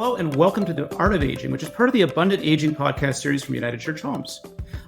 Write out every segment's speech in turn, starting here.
Hello and welcome to The Art of Aging, which is part of the Abundant Aging podcast series from United Church Homes.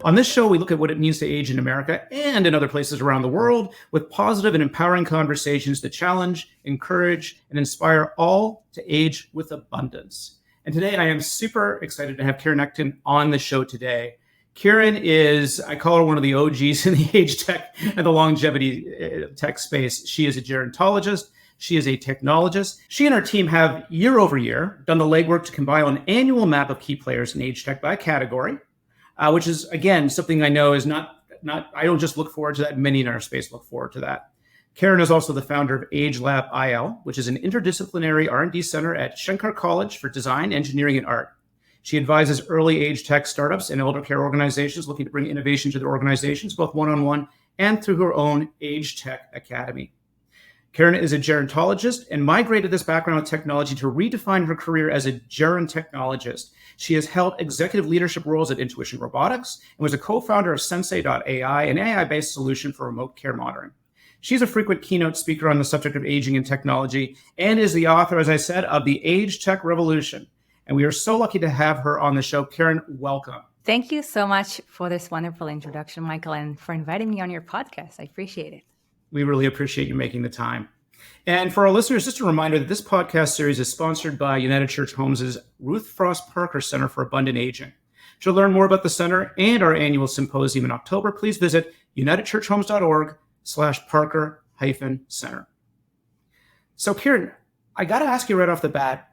On this show, we look at what it means to age in America and in other places around the world with positive and empowering conversations that challenge, encourage, and inspire all to age with abundance. And today, I am super excited to have Keren Etkin on the show today. Keren is, I call her one of the OGs in the age tech and the longevity tech space. She is a gerontologist. She is a technologist. She and her team have year over year done the legwork to compile an annual map of key players in age tech by category, which is, again, something I know is not. I don't just look forward to that. Many in our space look forward to that. Keren is also the founder of AgeLab IL, which is an interdisciplinary R&D center at Shankar College for Design, Engineering, and Art. She advises early age tech startups and elder care organizations looking to bring innovation to their organizations, both one-on-one and through her own Age Tech Academy. Keren is a gerontologist and migrated this background with technology to redefine her career as a gerontologist. She has held executive leadership roles at Intuition Robotics and was a co-founder of Sensei.ai, an AI-based solution for remote care monitoring. She's a frequent keynote speaker on the subject of aging and technology and is the author, as I said, of The Age Tech Revolution. And we are so lucky to have her on the show. Keren, welcome. Thank you so much for this wonderful introduction, Michael, and for inviting me on your podcast. I appreciate it. We really appreciate you making the time. And for our listeners, just a reminder that this podcast series is sponsored by United Church Homes' Ruth Frost Parker Center for Abundant Aging. To learn more about the center and our annual symposium in October, please visit unitedchurchhomes.org/Parker-Center. So Keren, I got to ask you right off the bat,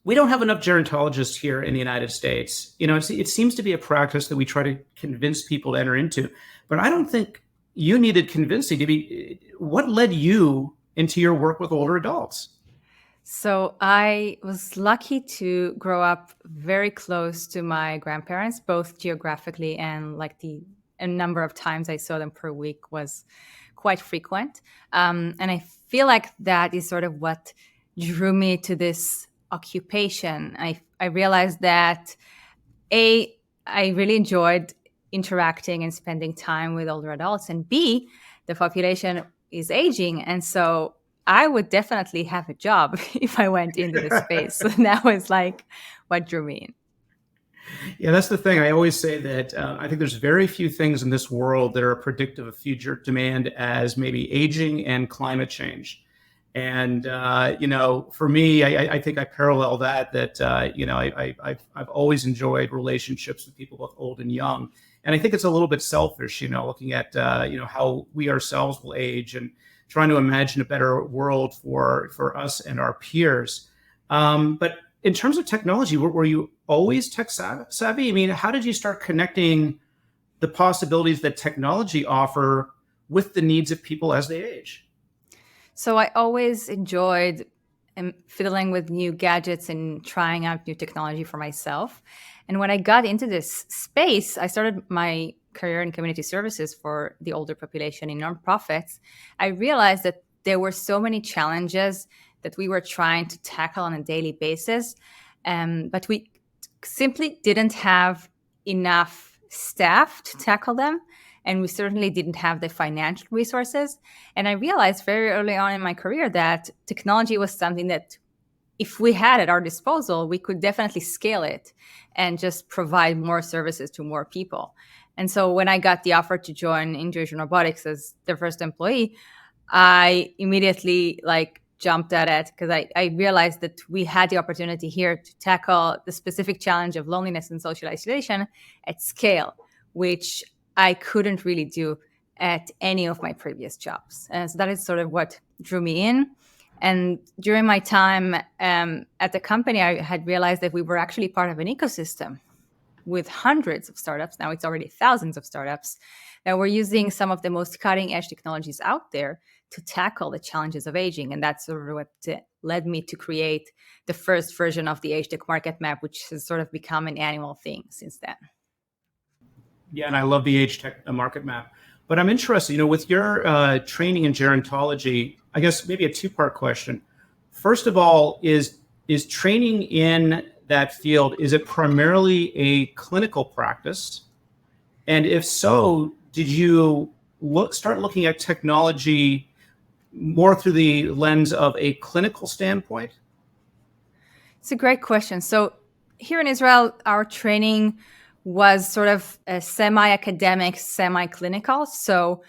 we don't have enough gerontologists here in the United States. You know, it seems to be a practice that we try to convince people to enter into, but I don't think you needed convincing to be. What led you into your work with older adults? So I was lucky to grow up very close to my grandparents, both geographically and a number of times I saw them per week was quite frequent. And I feel like that is sort of what drew me to this occupation. I realized that I really enjoyed interacting and spending time with older adults, and B, the population is aging. And so I would definitely have a job if I went into this space. So that was like what drew me in. Yeah, that's the thing. I always say that I think there's very few things in this world that are predictive of future demand as maybe aging and climate change. And, for me, I think I parallel that I've always enjoyed relationships with people both old and young. And I think it's a little bit selfish, looking at, how we ourselves will age and trying to imagine a better world for us and our peers. But in terms of technology, were you always tech savvy? I mean, how did you start connecting the possibilities that technology offer with the needs of people as they age? So I always enjoyed fiddling with new gadgets and trying out new technology for myself. And when I got into this space, I started my career in community services for the older population in nonprofits. I realized that there were so many challenges that we were trying to tackle on a daily basis, but we simply didn't have enough staff to tackle them. And we certainly didn't have the financial resources. And I realized very early on in my career that technology was something that if we had at our disposal, we could definitely scale it and just provide more services to more people. And so when I got the offer to join Intuition Robotics as their first employee, I immediately jumped at it because I realized that we had the opportunity here to tackle the specific challenge of loneliness and social isolation at scale, which I couldn't really do at any of my previous jobs. And so that is sort of what drew me in. And during my time at the company, I had realized that we were actually part of an ecosystem with hundreds of startups. Now it's already thousands of startups that were using some of the most cutting edge technologies out there to tackle the challenges of aging. And that's sort of what led me to create the first version of the Age Tech Market Map, which has sort of become an annual thing since then. Yeah, and I love the Age Tech Market Map. But I'm interested, with your training in gerontology, I guess maybe a two-part question. First of all, is training in that field, is it primarily a clinical practice? And if so, did you start looking at technology more through the lens of a clinical standpoint? It's a great question. So here in Israel, our training was sort of a semi-academic, semi-clinical. So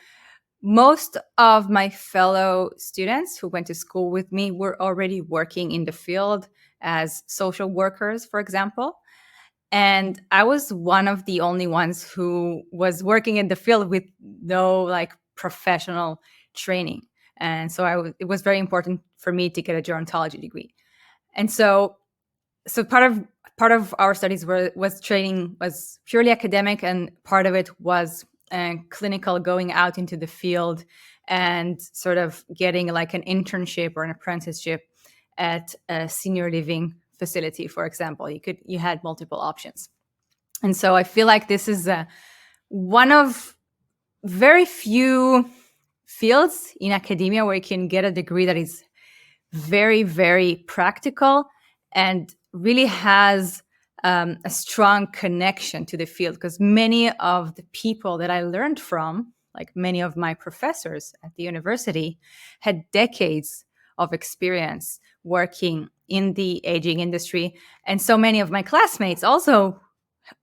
most of my fellow students who went to school with me were already working in the field as social workers, for example. And I was one of the only ones who was working in the field with no like professional training. And so it was very important for me to get a gerontology degree. And so part of our studies was training was purely academic, and part of it was clinical, going out into the field and sort of getting like an internship or an apprenticeship at a senior living facility, for example. You had multiple options. And so I feel like this is one of very few fields in academia where you can get a degree that is very, very practical and really has a strong connection to the field, because many of the people that I learned from, like many of my professors at the university, had decades of experience working in the aging industry. And so many of my classmates also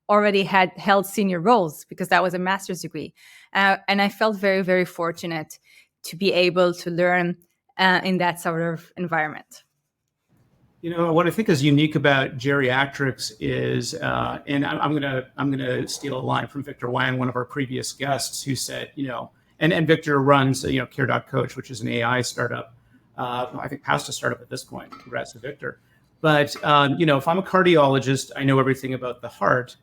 already had held senior roles because that was a master's degree. And I felt very, very fortunate to be able to learn in that sort of environment. What I think is unique about geriatrics is, and I'm gonna steal a line from Victor Wang, one of our previous guests, who said, and Victor runs, Care.Coach, which is an AI startup. I think past a startup at this point. Congrats to Victor. But if I'm a cardiologist, I know everything about the heart.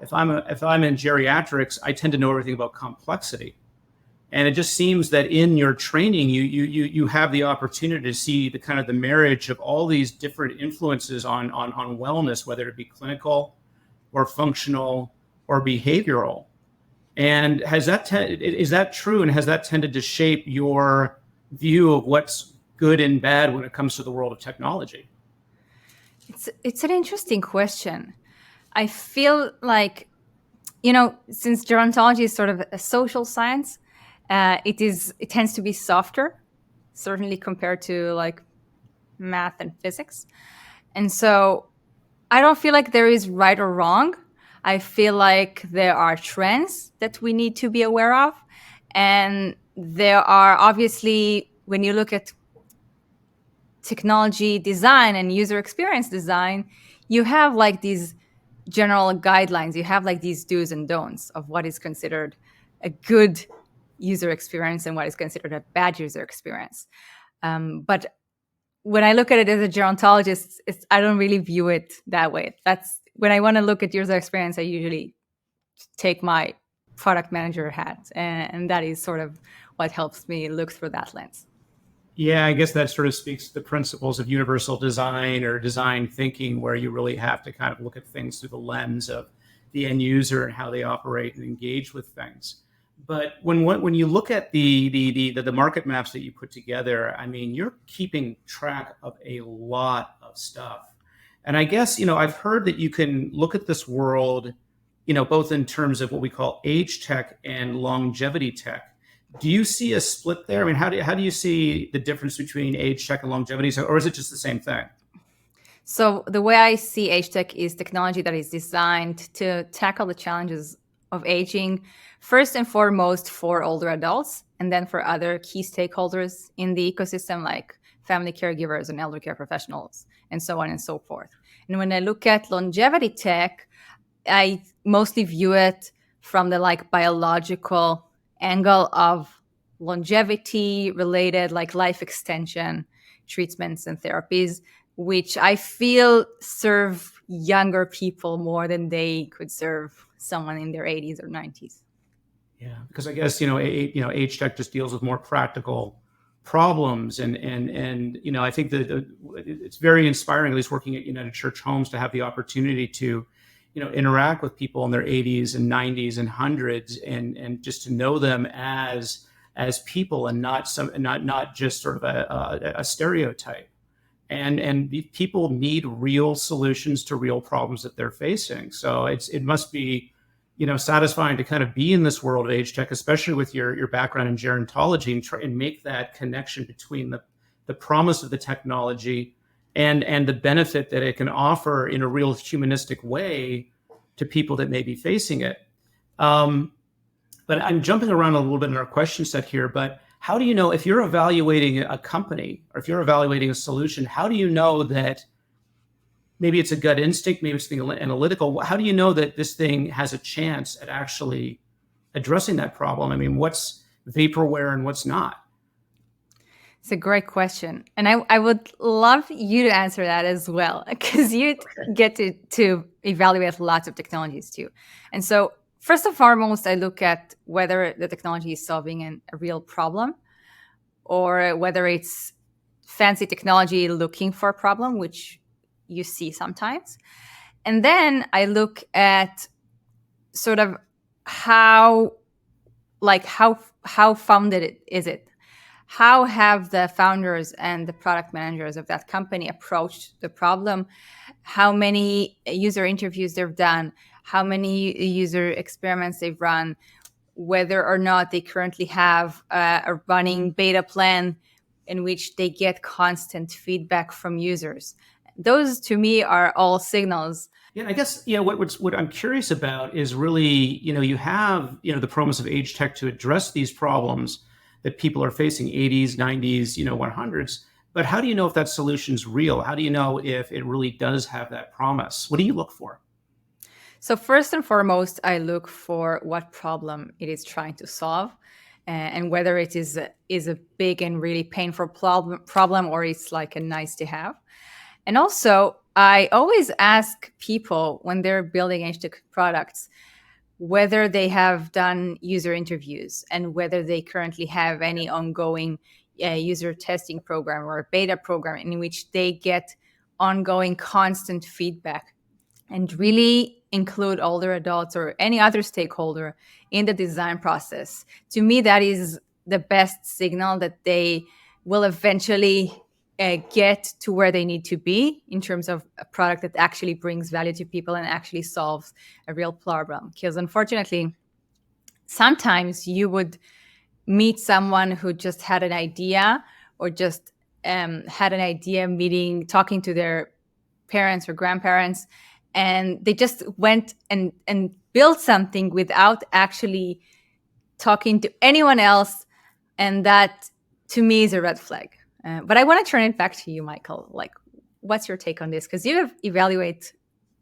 If I'm in geriatrics, I tend to know everything about complexity. And it just seems that in your training, you have the opportunity to see the kind of the marriage of all these different influences on wellness, whether it be clinical or functional or behavioral. And is that true? And has that tended to shape your view of what's good and bad when it comes to the world of technology? It's an interesting question. I feel like, since gerontology is sort of a social science, it tends to be softer, certainly compared to like math and physics. And so I don't feel like there is right or wrong. I feel like there are trends that we need to be aware of. And there are obviously, when you look at technology design and user experience design, you have like these general guidelines. You have like these do's and don'ts of what is considered a good user experience and what is considered a bad user experience. But when I look at it as a gerontologist, I don't really view it that way. That's when I want to look at user experience, I usually take my product manager hat, and that is sort of what helps me look through that lens. Yeah, I guess that sort of speaks to the principles of universal design or design thinking, where you really have to kind of look at things through the lens of the end user and how they operate and engage with things. But when you look at the market maps that you put together, I mean, you're keeping track of a lot of stuff. And I guess, I've heard that you can look at this world, both in terms of what we call age tech and longevity tech. Do you see a split there? I mean, how do you see the difference between age tech and longevity, or is it just the same thing? So the way I see age tech is technology that is designed to tackle the challenges of aging, first and foremost for older adults, and then for other key stakeholders in the ecosystem, like family caregivers and elder care professionals, and so on and so forth. And when I look at longevity tech, I mostly view it from the like biological angle of longevity related, like life extension treatments and therapies, which I feel serve younger people more than they could serve someone in their 80s or 90s. Yeah, because I guess age tech just deals with more practical problems, and I think that it's very inspiring, at least working at United Church Homes, to have the opportunity to interact with people in their 80s and 90s and hundreds, and just to know them as people and not just sort of a stereotype. And people need real solutions to real problems that they're facing. So it must be satisfying to kind of be in this world of age tech, especially with your background in gerontology, and try and make that connection between the promise of the technology and the benefit that it can offer in a real humanistic way to people that may be facing it. But I'm jumping around a little bit in our question set here, but how do you know if you're evaluating a company or if you're evaluating a solution, how do you know that maybe it's a gut instinct, maybe it's the analytical, how do you know that this thing has a chance at actually addressing that problem? I mean, what's vaporware and what's not? It's a great question. And I would love you to answer that as well, because you get to evaluate lots of technologies too. And so first and foremost, I look at whether the technology is solving a real problem or whether it's fancy technology looking for a problem, which you see sometimes. And then I look at sort of how founded is it? How have the founders and the product managers of that company approached the problem? How many user interviews they've done? How many user experiments they've run? Whether or not they currently have a running beta plan in which they get constant feedback from users. Those, to me, are all signals. Yeah, I guess what I'm curious about is really you have the promise of age tech to address these problems that people are facing, 80s, 90s, 100s. But how do you know if that solution's real? How do you know if it really does have that promise? What do you look for? So first and foremost, I look for what problem it is trying to solve, and whether it is a big and really painful problem or it's like a nice to have. And also, I always ask people when they're building age tech products whether they have done user interviews and whether they currently have any ongoing user testing program or a beta program in which they get ongoing constant feedback, and really include older adults or any other stakeholder in the design process. To me, that is the best signal that they will eventually get to where they need to be in terms of a product that actually brings value to people and actually solves a real problem. Because unfortunately, sometimes you would meet someone who just had an idea or just had an idea talking to their parents or grandparents, and they just went and built something without actually talking to anyone else. And that, to me, is a red flag. But I want to turn it back to you, Michael. Like, what's your take on this? Because you have evaluated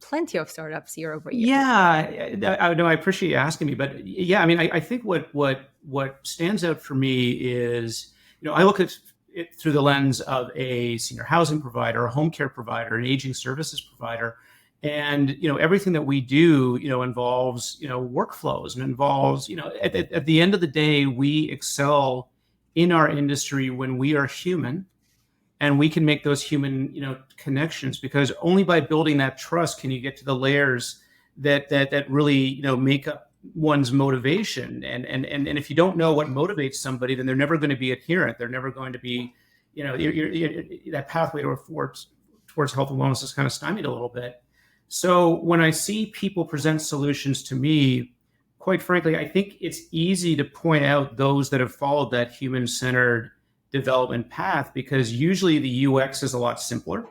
plenty of startups year over year. Yeah, I know. I appreciate you asking me, but yeah, I mean, I think what stands out for me is, I look at it through the lens of a senior housing provider, a home care provider, an aging services provider, and everything that we do, involves workflows and involves at the end of the day, we excel in our industry when we are human and we can make those human connections, because only by building that trust can you get to the layers that really make up one's motivation. And if you don't know what motivates somebody, then they're never going to be adherent. They're never going to be that pathway towards health and wellness is kind of stymied a little bit. So when I see people present solutions to me, quite frankly, I think it's easy to point out those that have followed that human-centered development path, because usually the UX is a lot simpler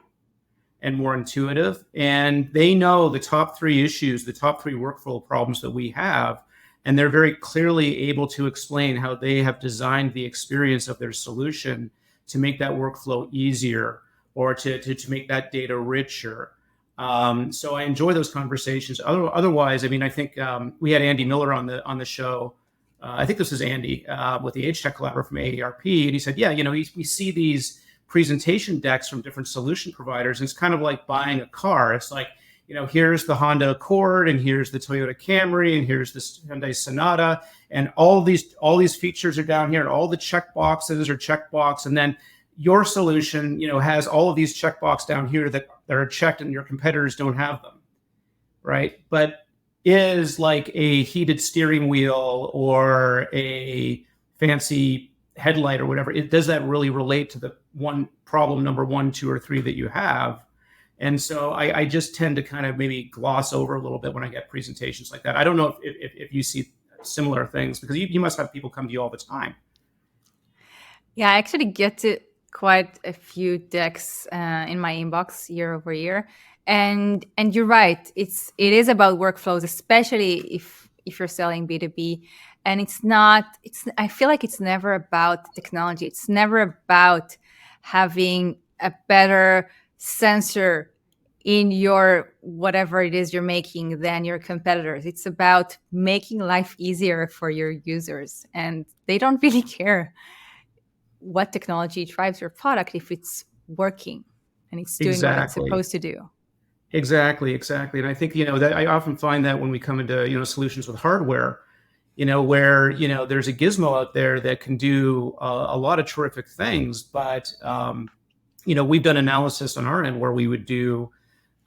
and more intuitive, and they know the top three issues, the top three workflow problems that we have, and they're very clearly able to explain how they have designed the experience of their solution to make that workflow easier or to make that data richer. So I enjoy those conversations. Otherwise, I mean, I think we had Andy Miller on the show. I think this is Andy with the Age Tech Collaborator from AARP, and he said, yeah, we see these presentation decks from different solution providers, and it's kind of like buying a car. It's like, here's the Honda Accord, and here's the Toyota Camry, and here's the Hyundai Sonata, and all these features are down here, and all the check boxes are checkbox, and then your solution, has all of these checkbox down here that are checked, and your competitors don't have them, right? But is like a heated steering wheel or a fancy headlight or whatever, does that really relate to the one problem number 1, 2, or 3 that you have? And so I just tend to kind of maybe gloss over a little bit when I get presentations like that. I don't know if you see similar things, because you must have people come to you all the time. Yeah, I actually get to quite a few decks in my inbox year over year, and you're right. It is about workflows, especially if you're selling B2B, and it's not. It's I feel like it's never about technology. It's never about having a better sensor in your whatever it is you're making than your competitors. It's about making life easier for your users, and they don't really care what technology drives your product if it's working and it's doing what it's Exactly. supposed to do. Exactly. And I think, that I often find that when we come into, solutions with hardware, where, there's a gizmo out there that can do a lot of terrific things, but, we've done analysis on our end where we would do,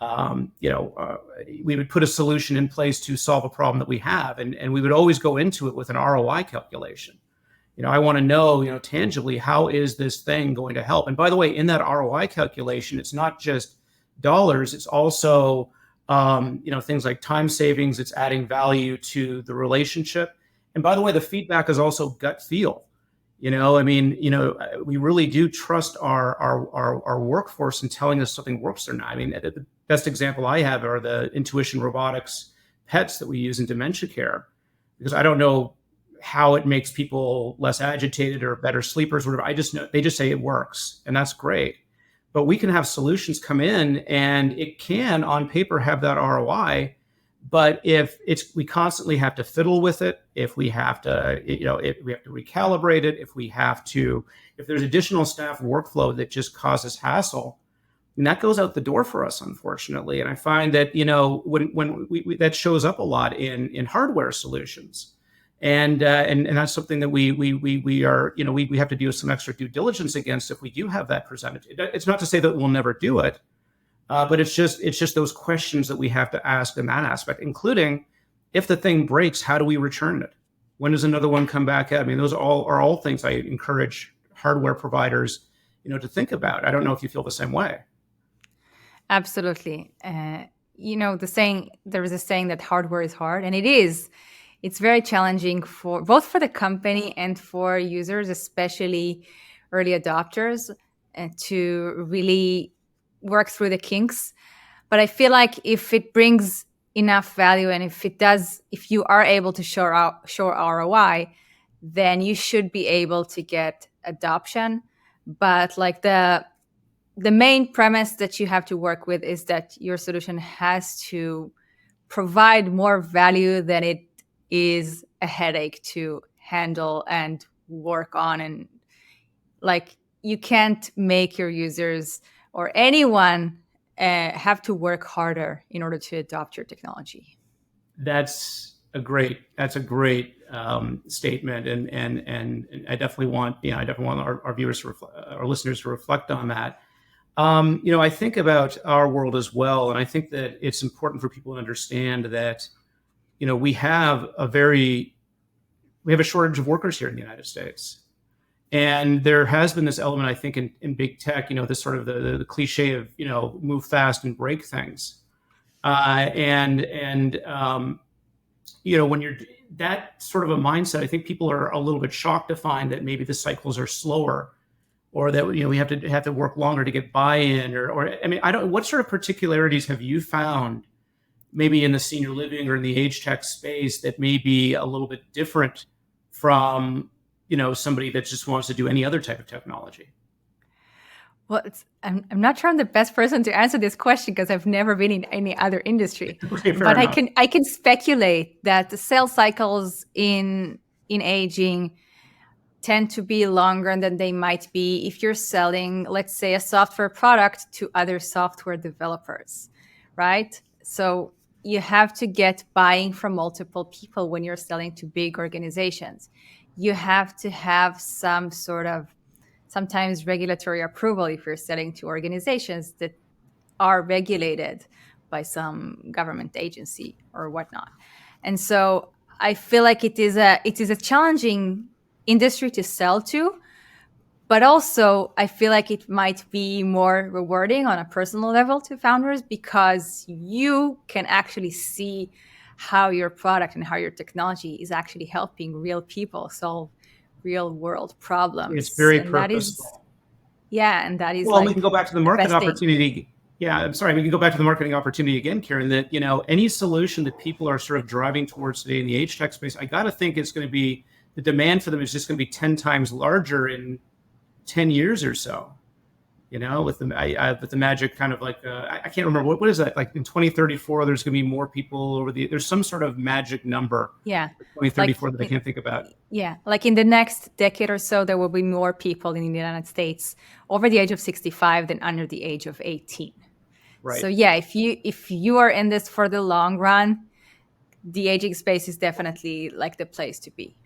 we would put a solution in place to solve a problem that we have. And we would always go into it with an ROI calculation. I want to know, tangibly, how is this thing going to help? And by the way, in that ROI calculation, it's not just dollars, it's also, things like time savings, it's adding value to the relationship. And by the way, the feedback is also gut feel. We really do trust our workforce in telling us something works or not. I mean, the best example I have are the intuition robotics pets that we use in dementia care, because I don't know how it makes people less agitated or better sleepers, whatever. I just know they just say it works, and that's great. But we can have solutions come in, and it can, on paper, have that ROI. But if we constantly have to fiddle with it, if we have to, if we have to recalibrate it, if there's additional staff workflow that just causes hassle, and that goes out the door for us, unfortunately. And I find that, when that shows up a lot in hardware solutions. And that's something that we are, we have to do some extra due diligence against if we do have that presented. It's not to say that we'll never do it, but it's just those questions that we have to ask in that aspect, including, if the thing breaks, how do we return it? When does another one come back out? I mean, those are all things I encourage hardware providers, to think about. I don't know if you feel the same way. Absolutely. There is a saying that hardware is hard, and it is. It's very challenging for both for the company and for users, especially early adopters, to really work through the kinks. But I feel like if it brings enough value, and if you are able to show ROI, then you should be able to get adoption. But like the main premise that you have to work with is that your solution has to provide more value than it is a headache to handle and work on. And like, you can't make your users or anyone have to work harder in order to adopt your technology. That's a great statement, and I definitely want our viewers our listeners to reflect on that. I think about our world as well, and I think that it's important for people to understand that, we have a shortage of workers here in the United States. And there has been this element, I think, in big tech, this sort of the cliche of, move fast and break things. When you're that sort of a mindset, I think people are a little bit shocked to find that maybe the cycles are slower, or that, we have to work longer to get buy-in, or I mean, what sort of particularities have you found maybe in the senior living or in the age tech space that may be a little bit different from, somebody that just wants to do any other type of technology? Well, I'm not sure I'm the best person to answer this question because I've never been in any other industry. Okay, fair but enough. I can speculate that the sales cycles in aging tend to be longer than they might be if you're selling, let's say, a software product to other software developers, right? So you have to get buying from multiple people when you're selling to big organizations. You have to have some sort of sometimes regulatory approval if you're selling to organizations that are regulated by some government agency or whatnot. And so I feel like it is a challenging industry to sell to, but also I feel like it might be more rewarding on a personal level to founders because you can actually see how your product and how your technology is actually helping real people solve real world It's problems. very And that is, purposeful. Yeah, and that is Well, and we can like go back to the the market best thing. opportunity. Yeah, I'm sorry. We can go back to the marketing opportunity again, Karen, that, any solution that people are sort of driving towards today in the age tech space, I got to think it's going to be, the demand for them is just going to be 10 times larger in 10 years or so. With the magic kind of like, I can't remember, what is that? Like in 2034, there's going to be more people there's some sort of magic number Yeah. for Like 2034 that I can't think about. yeah, like in the next decade or so, there will be more people in the United States over the age of 65 than under the age of 18. So Right. yeah, if you are in this for the long run, the aging space is definitely like the place to be.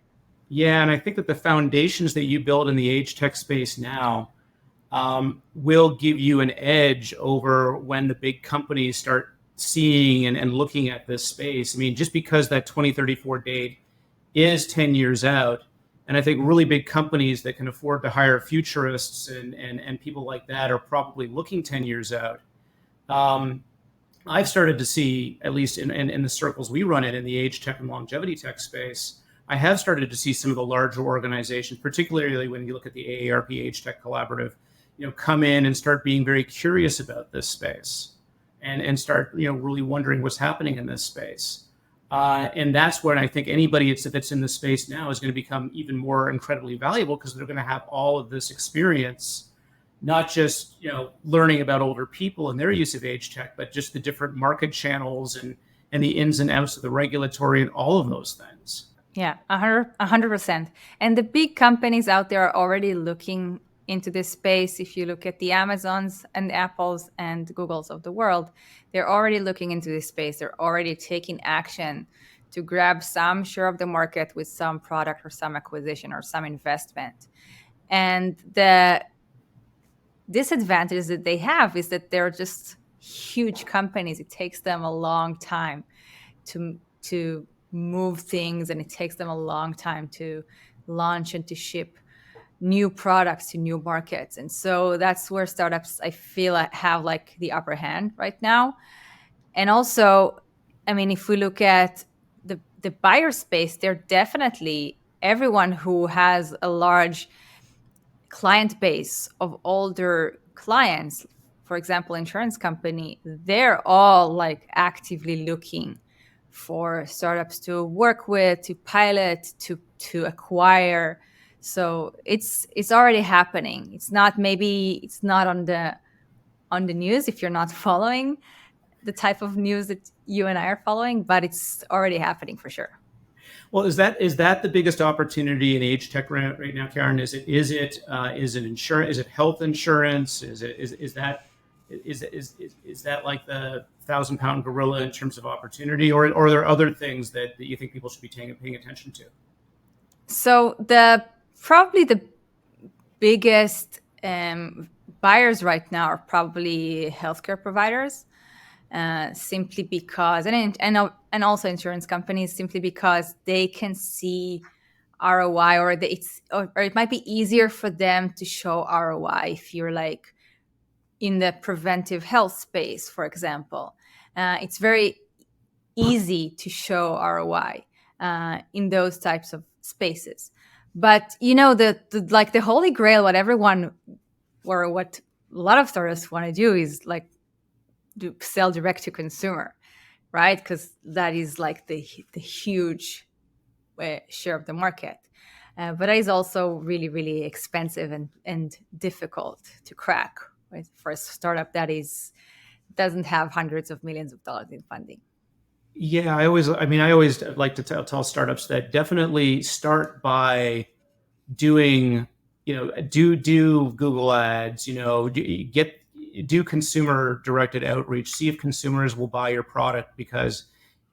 Yeah. And I think that the foundations that you build in the age tech space now, will give you an edge over when the big companies start seeing and looking at this space. I mean, just because that 2034 date is 10 years out, and I think really big companies that can afford to hire futurists and people like that are probably looking 10 years out. Um, I've started to see, at least in the circles we run in the age tech and longevity tech space, I have started to see some of the larger organizations, particularly when you look at the AARP Age Tech Collaborative, come in and start being very curious about this space and start, really wondering what's happening in this space. And that's when I think anybody that's in the space now is going to become even more incredibly valuable, because they're going to have all of this experience, not just learning about older people and their use of age tech, but just the different market channels and the ins and outs of the regulatory and all of those things. Yeah, 100%. And the big companies out there are already looking into this space. If you look at the Amazons and the Apples and Googles of the world, they're already looking into this space. They're already taking action to grab some share of the market with some product or some acquisition or some investment. And the disadvantage that they have is that they're just huge companies. It takes them a long time to move things, and it takes them a long time to launch and to ship new products to new markets. And so that's where startups, I feel, have like the upper hand right now. And also, I mean, if we look at the buyer space, they're definitely everyone who has a large client base of older clients, for example, insurance company, they're all like actively looking for startups to work with, to pilot, to acquire. So it's already happening. It's not on the news if you're not following the type of news that you and I are following, but it's already happening for sure. Well, is that the biggest opportunity in age tech right now, Karen? Is it insurance? Is it health insurance? Is that like the 1,000-pound gorilla in terms of opportunity, or are there other things that you think people should be paying attention to? So the probably the biggest buyers right now are probably healthcare providers, simply because, and also insurance companies, simply because they can see ROI, or it might be easier for them to show ROI if you're like in the preventive health space, for example. It's very easy to show ROI in those types of spaces. But the holy grail, what everyone, or what a lot of startups want to do, is like do sell direct to consumer, right? Because that is like the huge share of the market. But that is also really, really expensive and difficult to crack, right? For a startup that doesn't have hundreds of millions of dollars in funding. Yeah, I always like to tell startups that definitely start by doing, do Google ads, do consumer directed outreach, see if consumers will buy your product, because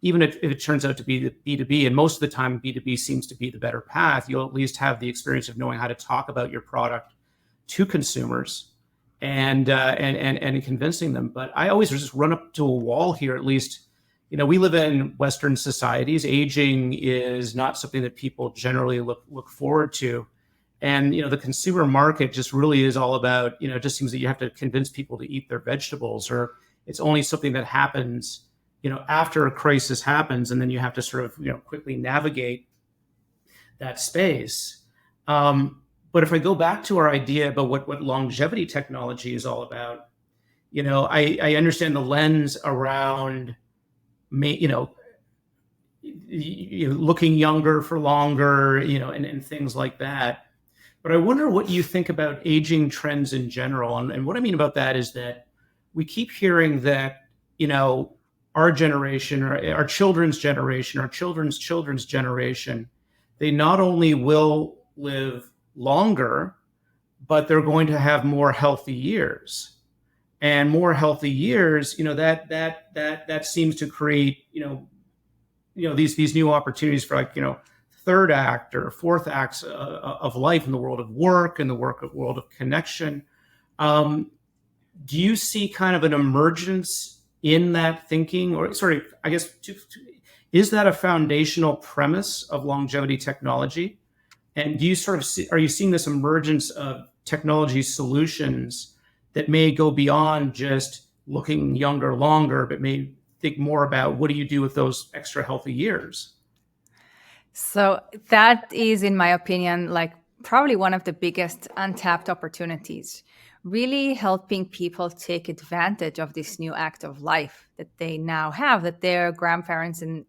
even if it turns out to be the B2B, and most of the time B2B seems to be the better path, you'll at least have the experience of knowing how to talk about your product to consumers and convincing them. But I always just run up to a wall here, at least. We live in Western societies. Aging is not something that people generally look forward to. And, the consumer market just really is all about, it just seems that you have to convince people to eat their vegetables, or it's only something that happens, after a crisis happens. And then you have to sort of, quickly navigate that space. But if I go back to our idea about what longevity technology is all about, I understand the lens around, you know, looking younger for longer, and things like that. But I wonder what you think about aging trends in general. And what I mean about that is that we keep hearing that, our generation, or our children's generation, our children's children's generation, they not only will live longer, but they're going to have more healthy years. And more healthy years, that seems to create, these new opportunities for, like, third act or fourth acts of life in the world of work and the world of connection. Do you see kind of an emergence in that thinking, or sorry, I guess, is that a foundational premise of longevity technology? And do you sort of are you seeing this emergence of technology solutions that may go beyond just looking younger longer, but may think more about what do you do with those extra healthy years? So that is, in my opinion, like probably one of the biggest untapped opportunities, really helping people take advantage of this new act of life that they now have, that their grandparents and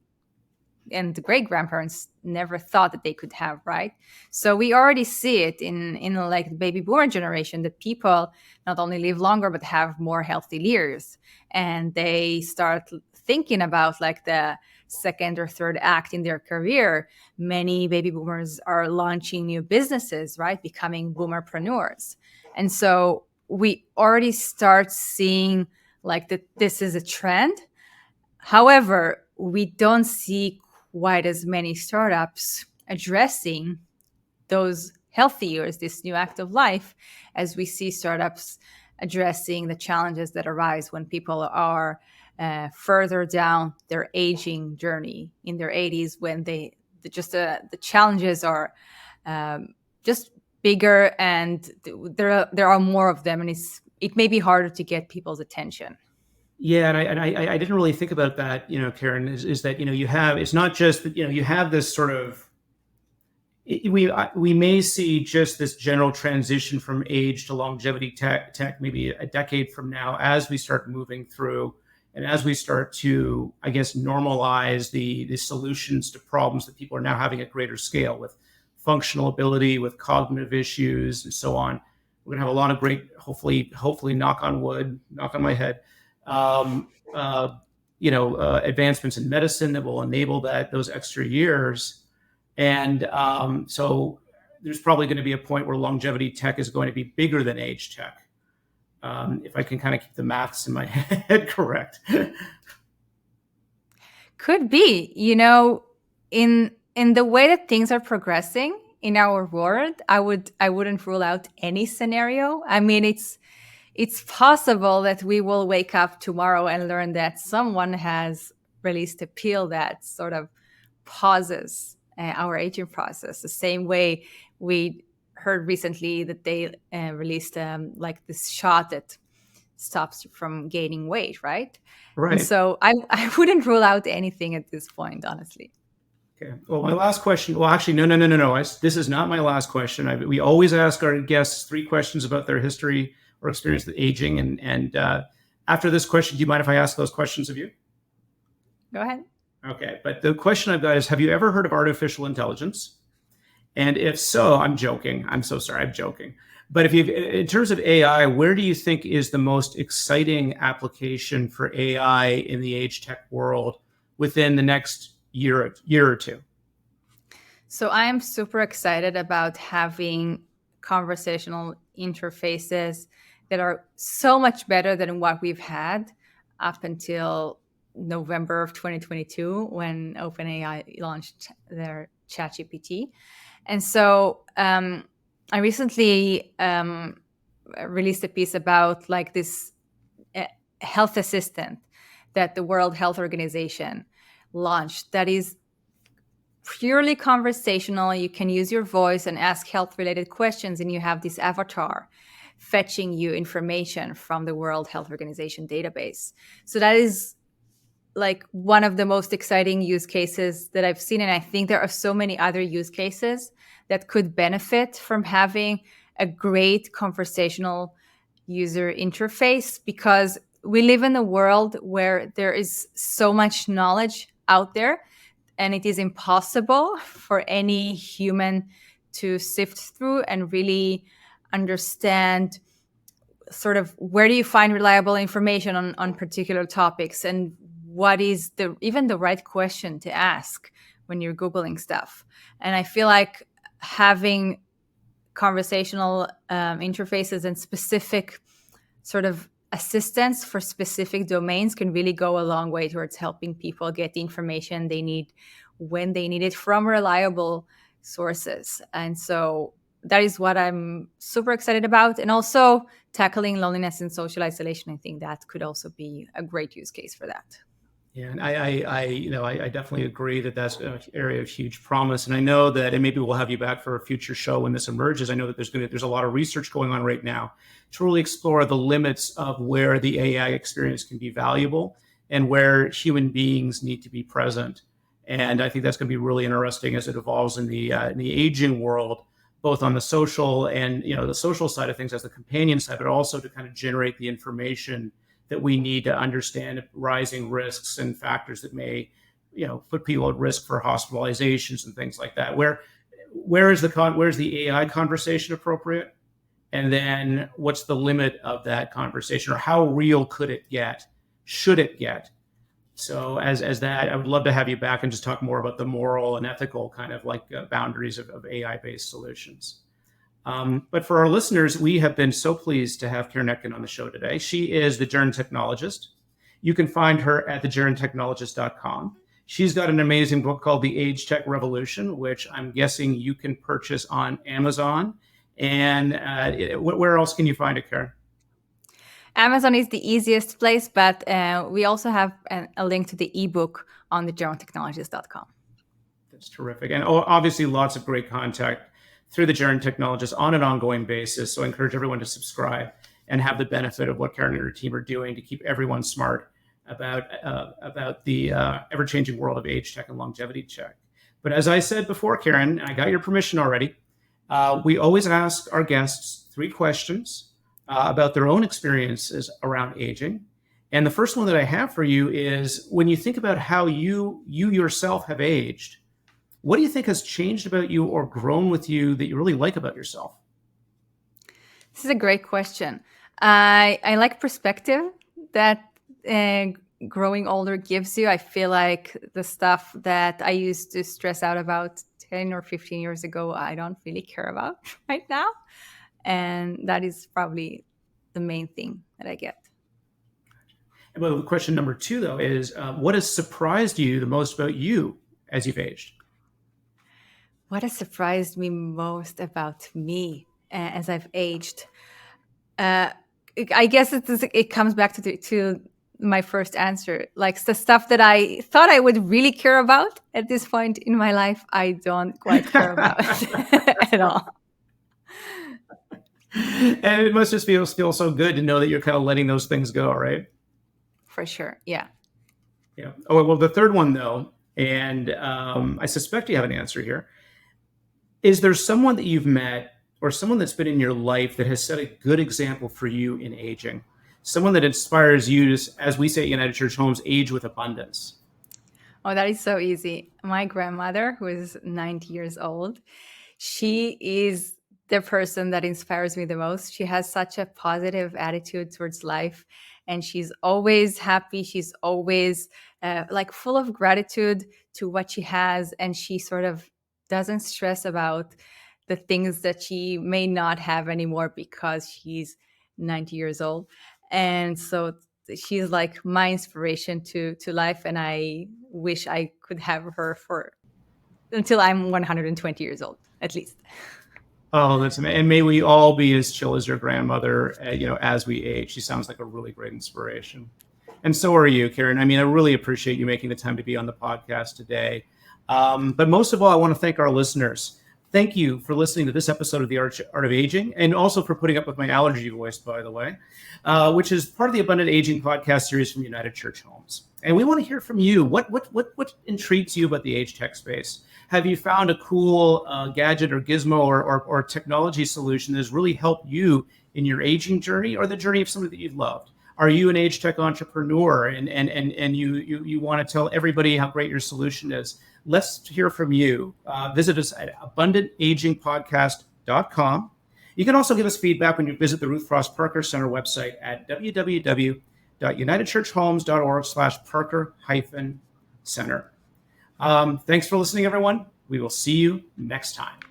the great grandparents never thought that they could have, right? So we already see it in like the baby boomer generation, that people not only live longer but have more healthy years, and they start thinking about like the second or third act in their career. Many baby boomers are launching new businesses, right, becoming boomerpreneurs. And so we already start seeing like that this is a trend. However, we don't see quite as many startups addressing those healthy years, this new act of life, as we see startups addressing the challenges that arise when people are further down their aging journey in their 80s, when the challenges are just bigger, and there are more of them, and it may be harder to get people's attention. Yeah, and I didn't really think about that, Karen, is that, you have, it's not just that, you have this sort of, we may see just this general transition from age to longevity tech maybe a decade from now, as we start moving through, and as we start to, I guess, normalize the solutions to problems that people are now having at greater scale, with functional ability, with cognitive issues, and so on. We're going to have a lot of great, hopefully, knock on wood, knock on my head, um, advancements in medicine that will enable those extra years. And so there's probably going to be a point where longevity tech is going to be bigger than age tech, if I can kind of keep the maths in my head correct. Could be, in the way that things are progressing in our world, I wouldn't rule out any scenario. I mean, it's possible that we will wake up tomorrow and learn that someone has released a pill that sort of pauses our aging process, the same way we heard recently that they released like this shot that stops you from gaining weight, right? And Right. so I wouldn't rule out anything at this point, honestly. Okay. Well, my last question. Well, actually, no. This is not my last question. We always ask our guests 3 questions about their history or experience with aging. And after this question, do you mind if I ask those questions of you? Go ahead. Okay. But the question I've got is, have you ever heard of artificial intelligence? And if so, I'm joking. I'm so sorry. I'm joking. But in terms of AI, where do you think is the most exciting application for AI in the age tech world within the next year or two? So I am super excited about having conversational interfaces that are so much better than what we've had up until November of 2022, when OpenAI launched their ChatGPT. And so I recently released a piece about like this health assistant that the World Health Organization launched that is purely conversational. You can use your voice and ask health related questions, and you have this avatar fetching you information from the World Health Organization database. So that is like one of the most exciting use cases that I've seen. And I think there are so many other use cases that could benefit from having a great conversational user interface, because we live in a world where there is so much knowledge out there, and it is impossible for any human to sift through and really understand sort of where do you find reliable information on particular topics, and what is even the right question to ask when you're Googling stuff. And I feel like having conversational interfaces and specific sort of assistance for specific domains can really go a long way towards helping people get the information they need when they need it from reliable sources. And so that is what I'm super excited about. And also tackling loneliness and social isolation. I think that could also be a great use case for that. Yeah, and I definitely agree that that's an area of huge promise. And I know that, and maybe we'll have you back for a future show when this emerges. I know that there's a lot of research going on right now to really explore the limits of where the AI experience can be valuable and where human beings need to be present. And I think that's going to be really interesting as it evolves in the aging world, both on the social and the social side of things as the companion side, but also to kind of generate the information that we need to understand rising risks and factors that may, put people at risk for hospitalizations and things like that. Where's the AI conversation appropriate? And then what's the limit of that conversation, or how real could it get? Should it get? So as that, I would love to have you back and just talk more about the moral and ethical kind of boundaries of AI-based solutions. But for our listeners, we have been so pleased to have Keren Etkin on the show today. She is the gerontologist. You can find her at gerontologist.com. She's got an amazing book called The Age Tech Revolution, which I'm guessing you can purchase on Amazon. And where else can you find it, Keren? Amazon is the easiest place, but we also have a link to the ebook on the gerontologist.com. That's terrific. And obviously lots of great content through the gerontologist on an ongoing basis. So I encourage everyone to subscribe and have the benefit of what Keren and her team are doing to keep everyone smart about the ever-changing world of age tech and longevity tech. But as I said before, Keren, I got your permission already. We always ask our guests 3 questions about their own experiences around aging. And the first one that I have for you is, when you think about how you yourself have aged, what do you think has changed about you or grown with you that you really like about yourself? This is a great question. I like perspective that growing older gives you. I feel like the stuff that I used to stress out about 10 or 15 years ago, I don't really care about right now. And that is probably the main thing that I get. Well, question number 2, though, is what has surprised you the most about you as you've aged? What has surprised me most about me as I've aged? I guess it comes back to my first answer. Like the stuff that I thought I would really care about at this point in my life, I don't quite care about at all. And it must just feel so good to know that you're kind of letting those things go, right? For sure. Yeah. Yeah. Oh, well, the third one, though, and I suspect you have an answer here. Is there someone that you've met or someone that's been in your life that has set a good example for you in aging? Someone that inspires you to, as we say at United Church Homes, age with abundance? Oh, that is so easy. My grandmother, who is 90 years old, she is the person that inspires me the most. She has such a positive attitude towards life, and she's always happy. She's always full of gratitude to what she has, and she sort of doesn't stress about the things that she may not have anymore because she's 90 years old. And so she's like my inspiration to life, and I wish I could have her until I'm 120 years old, at least. Oh, that's amazing. And may we all be as chill as your grandmother, as we age. She sounds like a really great inspiration. And so are you, Keren. I mean, I really appreciate you making the time to be on the podcast today. But most of all, I want to thank our listeners. Thank you for listening to this episode of The Art of Aging, and also for putting up with my allergy voice, by the way, which is part of the Abundant Aging podcast series from United Church Homes. And we want to hear from you. What intrigues you about the age tech space? Have you found a cool gadget or gizmo or technology solution that has really helped you in your aging journey or the journey of somebody that you've loved? Are you an age tech entrepreneur and you want to tell everybody how great your solution is? Let's hear from you. Visit us at abundantagingpodcast.com. You can also give us feedback when you visit the Ruth Frost Parker Center website at www.unitedchurchhomes.org/Parker-Center. Thanks for listening, everyone. We will see you next time.